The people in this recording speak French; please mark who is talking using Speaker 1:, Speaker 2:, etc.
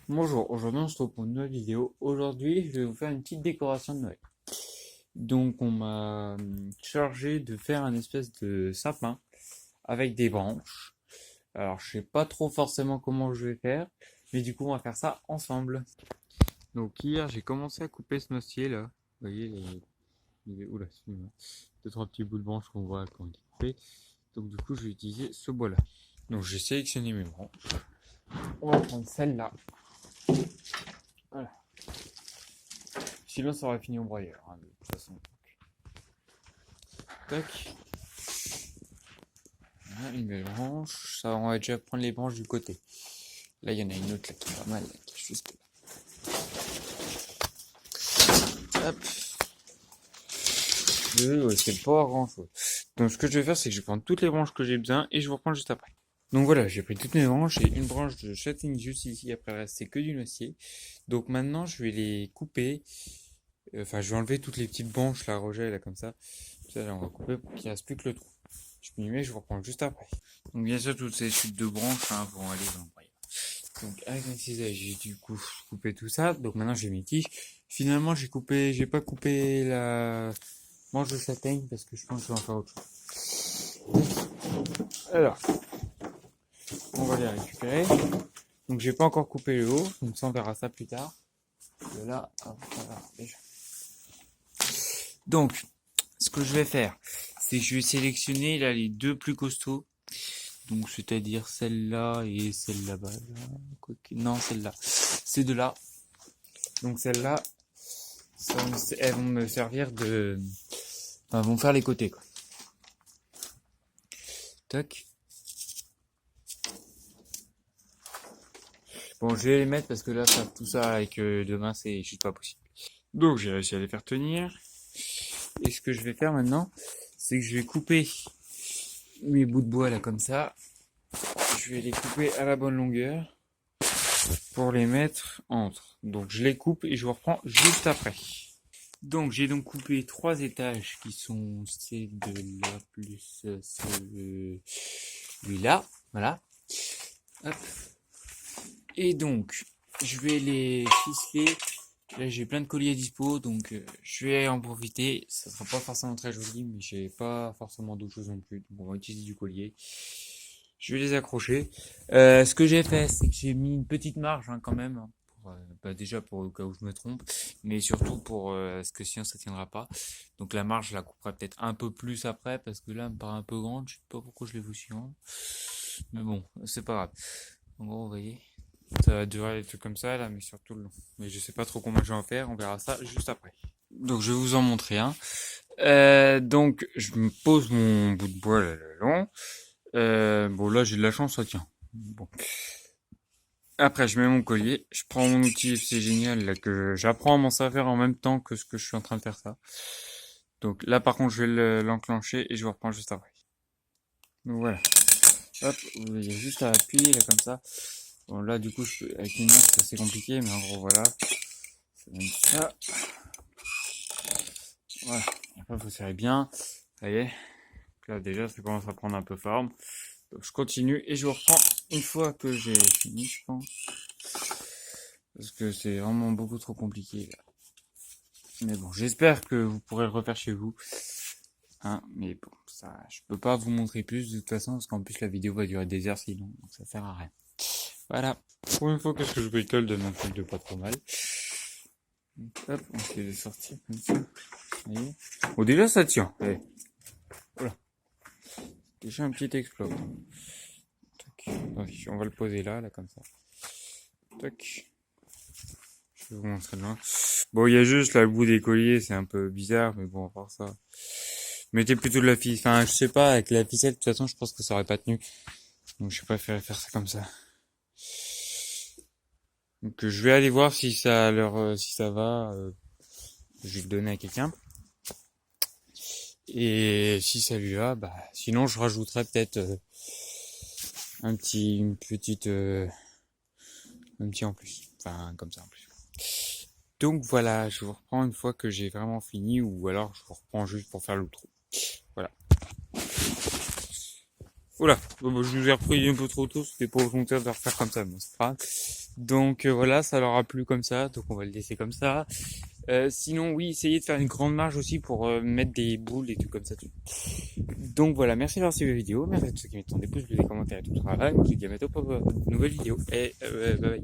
Speaker 1: Bonjour, aujourd'hui on se retrouve pour une nouvelle vidéo. Aujourd'hui, je vais vous faire une petite décoration de Noël. Donc, on m'a chargé de faire un espèce de sapin avec des branches. Alors, je sais pas trop forcément comment je vais faire, mais du coup, on va faire ça ensemble. Donc, hier, j'ai commencé à couper ce noisetier là. Vous voyez, oula, excusez-moi. Deux, trois petits bouts de branches qu'on voit quand il est coupé. Donc, du coup, je vais utiliser ce bois-là. Donc, j'ai sélectionné mes branches. On va prendre celle-là. Voilà. Sinon, ça aurait fini au broyeur, hein, de toute façon. Tac. Voilà, une belle branche. Ça, on va déjà prendre les branches du côté. Là, il y en a une autre là, qui est pas mal, là, qui est juste là. Hop. Deux, ouais, c'est pas grand chose. Donc, ce que je vais faire, c'est que je vais prendre toutes les branches que j'ai besoin et je vous reprends juste après. Donc voilà, j'ai pris toutes mes branches et une branche de châtaigne juste ici. Après, le reste, c'est que du noisier. Donc maintenant, je vais les couper. Enfin, je vais enlever toutes les petites branches, là, Roger, là, comme ça. Ça, là, on va couper pour qu'il reste plus que le trou. Je m'y mets, je vous reprends juste après. Donc bien sûr, toutes ces chutes de branches hein, vont aller dans le broyeur. Donc avec un cisaille, j'ai du coup coupé tout ça. Donc maintenant j'ai mes tiges. Finalement j'ai pas coupé la branche de châtaigne parce que je pense que je vais en faire autre chose. Alors, on va les récupérer. Donc j'ai pas encore coupé le haut, donc ça on verra ça plus tard. De là, hop, voilà, déjà. Donc, ce que je vais faire, c'est que je vais sélectionner là les deux plus costauds. Donc c'est-à-dire celle-là et celle là-bas. Là. Non, celle-là. Ces deux-là. Donc celles-là, elles vont me servir de... Enfin, vont faire les côtés, quoi. Tac. Bon, je vais les mettre parce que là, faire tout ça avec deux mains, c'est juste pas possible. Donc, j'ai réussi à les faire tenir. Et ce que je vais faire maintenant, c'est que je vais couper mes bouts de bois, là, comme ça. Je vais les couper à la bonne longueur pour les mettre entre. Donc, je les coupe et je vous reprends juste après. Donc, j'ai donc coupé trois étages qui sont ces deux-là plus celui-là. Voilà. Hop. Et donc, je vais les ficeler. Là, j'ai plein de colliers à dispo, donc je vais en profiter. Ça sera pas forcément très joli, mais j'ai pas forcément d'autres choses non plus. Donc, on va utiliser du collier. Je vais les accrocher. Ce que j'ai fait, c'est que j'ai mis une petite marge hein, quand même. Hein, pour, déjà pour le cas où je me trompe, mais surtout pour ce que sinon ça tiendra pas. Donc la marge, je la couperai peut-être un peu plus après, parce que là, elle me paraît un peu grande. Je sais pas pourquoi je l'ai vu si grande. Mais bon, c'est pas grave. En gros, vous voyez. Ça va durer des trucs comme ça là, mais surtout le long. Mais je sais pas trop comment je vais en faire, on verra ça juste après. Donc je vais vous en montrer un. Donc je me pose mon bout de bois là, le long. Bon là j'ai de la chance, ça tient. Bon. Après je mets mon collier, je prends mon outil, c'est génial là que j'apprends à m'en servir en même temps que ce que je suis en train de faire ça. Donc là par contre je vais l'enclencher et je vous reprends juste après. Donc voilà. Hop, il y a juste à appuyer là comme ça. Bon là du coup avec une main c'est assez compliqué, mais en gros voilà. Ça donne ça. Voilà. Après faut serrer bien. Ça y est. Donc là déjà ça commence à prendre un peu forme. Donc je continue et je vous reprends une fois que j'ai fini je pense. Parce que c'est vraiment beaucoup trop compliqué là. Mais bon, j'espère que vous pourrez le refaire chez vous. Hein, mais bon, ça, je peux pas vous montrer plus de toute façon, parce qu'en plus la vidéo va durer des heures sinon, donc ça sert à rien. Voilà. Pour une fois, qu'est-ce que je bricole de mon truc de pas trop mal. Donc, hop, on fait les sortir comme ça. Vous voyez. Bon, déjà ça tient. Allez. Voilà. Déjà un petit exploit. Tac. On va le poser là, comme ça. Tac. Je vais vous montrer de loin. Bon, il y a juste là le bout des colliers, c'est un peu bizarre, mais bon, à part ça. Mettez plutôt de la ficelle. Enfin, je sais pas, avec la ficelle, de toute façon, je pense que ça aurait pas tenu. Donc, je préfère faire ça comme ça. Donc, je vais aller voir si ça si ça va. Je vais le donner à quelqu'un. Et si ça lui va, bah, sinon, je rajouterai peut-être un petit en plus. Enfin, comme ça en plus. Donc voilà, je vous reprends une fois que j'ai vraiment fini, ou alors je vous reprends juste pour faire l'outro. Voilà. Voilà, bon, je vous ai repris un peu trop tôt, c'était pas volontaire de refaire comme ça, bon, c'est pas grave. Donc voilà, ça leur a plu comme ça, donc on va le laisser comme ça. Sinon, oui, essayez de faire une grande marge aussi pour mettre des boules et tout comme ça. Donc voilà, merci d'avoir suivi la vidéo, merci à tous ceux qui mettent des pouces bleus, des commentaires et tout le travail. Moi je vous dis à bientôt pour de nouvelles vidéos. Et bye bye.